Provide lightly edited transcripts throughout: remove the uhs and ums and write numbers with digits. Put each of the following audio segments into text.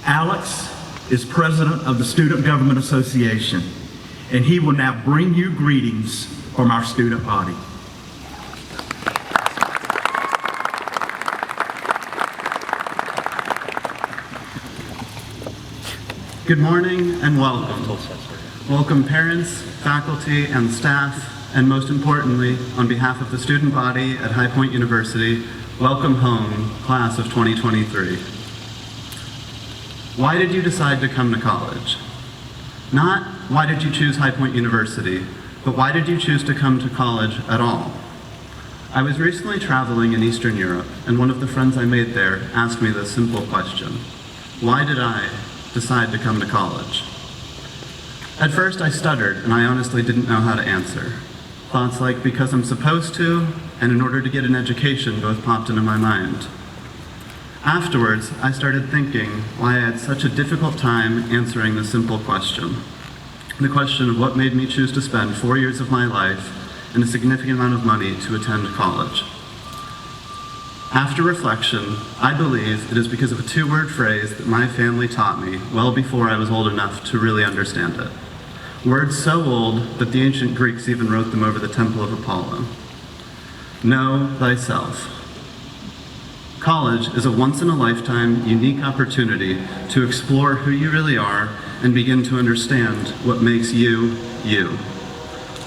Alex is president of the Student Government Association, and he will now bring you greetings from our student body. Good morning and welcome. Welcome parents, faculty, and staff, and most importantly, on behalf of the student body at High Point University, welcome home, class of 2023. Why did you decide to come to college? Not why did you choose High Point University, but why did you choose to come to college at all? I was recently traveling in Eastern Europe, and one of the friends I made there asked me this simple question: why did I decide to come to college? At first I stuttered, and I honestly didn't know how to answer. Thoughts like, because I'm supposed to, and in order to get an education, both popped into my mind. Afterwards, I started thinking why I had such a difficult time answering this simple question. The question of what made me choose to spend 4 years of my life and a significant amount of money to attend college. After reflection, I believe it is because of a two-word phrase that my family taught me well before I was old enough to really understand it. Words so old that the ancient Greeks even wrote them over the Temple of Apollo. Know thyself. College is a once-in-a-lifetime, unique opportunity to explore who you really are and begin to understand what makes you, you.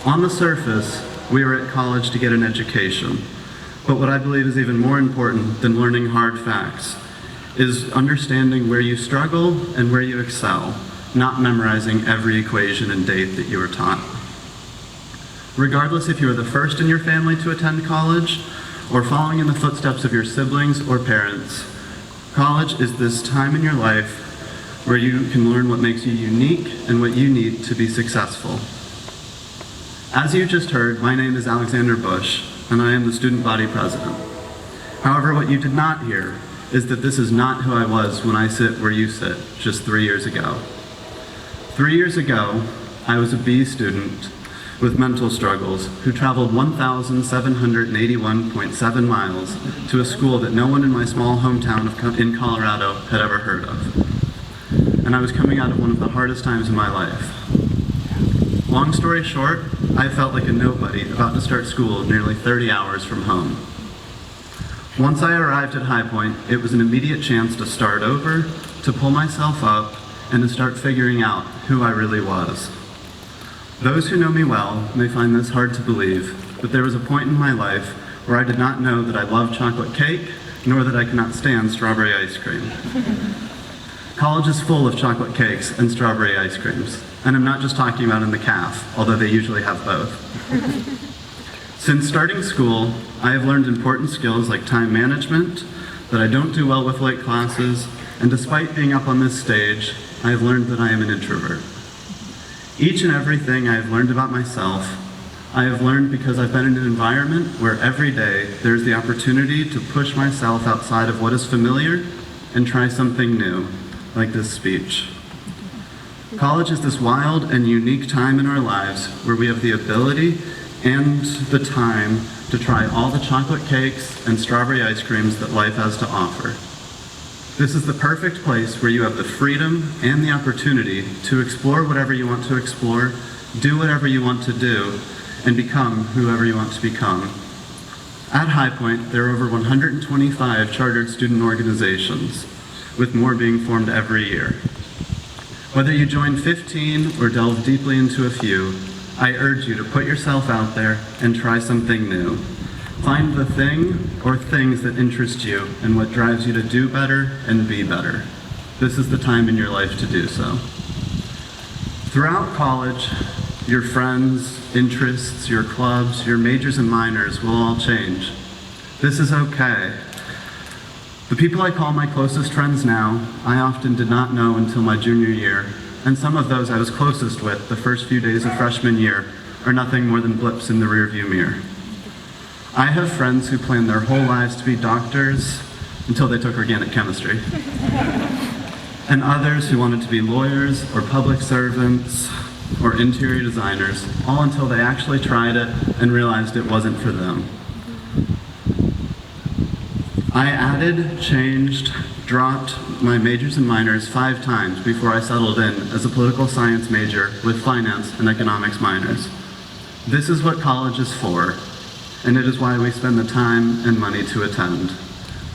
On the surface, we are at college to get an education, but what I believe is even more important than learning hard facts is understanding where you struggle and where you excel, not memorizing every equation and date that you were taught. Regardless if you are the first in your family to attend college, or following in the footsteps of your siblings or parents, college is this time in your life where you can learn what makes you unique and what you need to be successful. As you just heard, my name is Alexander Bush, and I am the student body president. However, what you did not hear is that this is not who I was when I sit where you sit just 3 years ago. 3 years ago, I was a B student with mental struggles who traveled 1,781.7 miles to a school that no one in my small hometown in Colorado had ever heard of. And I was coming out of one of the hardest times in my life. Long story short, I felt like a nobody about to start school nearly 30 hours from home. Once I arrived at High Point, it was an immediate chance to start over, to pull myself up, and to start figuring out who I really was. Those who know me well may find this hard to believe, but there was a point in my life where I did not know that I loved chocolate cake, nor that I could not stand strawberry ice cream. College is full of chocolate cakes and strawberry ice creams, and I'm not just talking about in the caf, although they usually have both. Since starting school, I have learned important skills like time management, that I don't do well with late classes, and despite being up on this stage, I have learned that I am an introvert. Each and everything I have learned about myself, I have learned because I've been in an environment where every day there's the opportunity to push myself outside of what is familiar and try something new, like this speech. College is this wild and unique time in our lives where we have the ability and the time to try all the chocolate cakes and strawberry ice creams that life has to offer. This is the perfect place where you have the freedom and the opportunity to explore whatever you want to explore, do whatever you want to do, and become whoever you want to become. At High Point, there are over 125 chartered student organizations, with more being formed every year. Whether you join 15 or delve deeply into a few, I urge you to put yourself out there and try something new. Find the thing or things that interest you and what drives you to do better and be better. This is the time in your life to do so. Throughout college, your friends, interests, your clubs, your majors and minors will all change. This is okay. The people I call my closest friends now, I often did not know until my junior year, and some of those I was closest with the first few days of freshman year are nothing more than blips in the rearview mirror. I have friends who planned their whole lives to be doctors until they took organic chemistry, and others who wanted to be lawyers or public servants or interior designers, all until they actually tried it and realized it wasn't for them. I added, changed, dropped my majors and minors 5 times before I settled in as a political science major with finance and economics minors. This is what college is for, and it is why we spend the time and money to attend.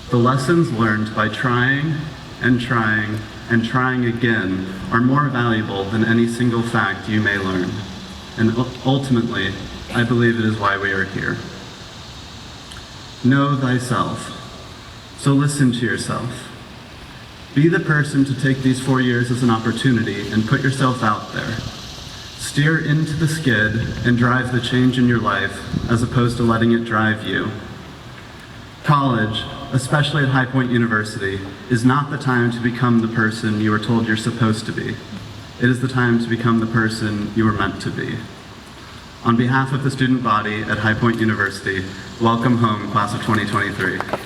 The lessons learned by trying and trying and trying again are more valuable than any single fact you may learn. And ultimately, I believe it is why we are here. Know thyself. So listen to yourself. Be the person to take these 4 years as an opportunity and put yourself out there. Steer into the skid and drive the change in your life as opposed to letting it drive you. College, especially at High Point University, is not the time to become the person you were told you're supposed to be. It is the time to become the person you were meant to be. On behalf of the student body at High Point University, welcome home, class of 2023.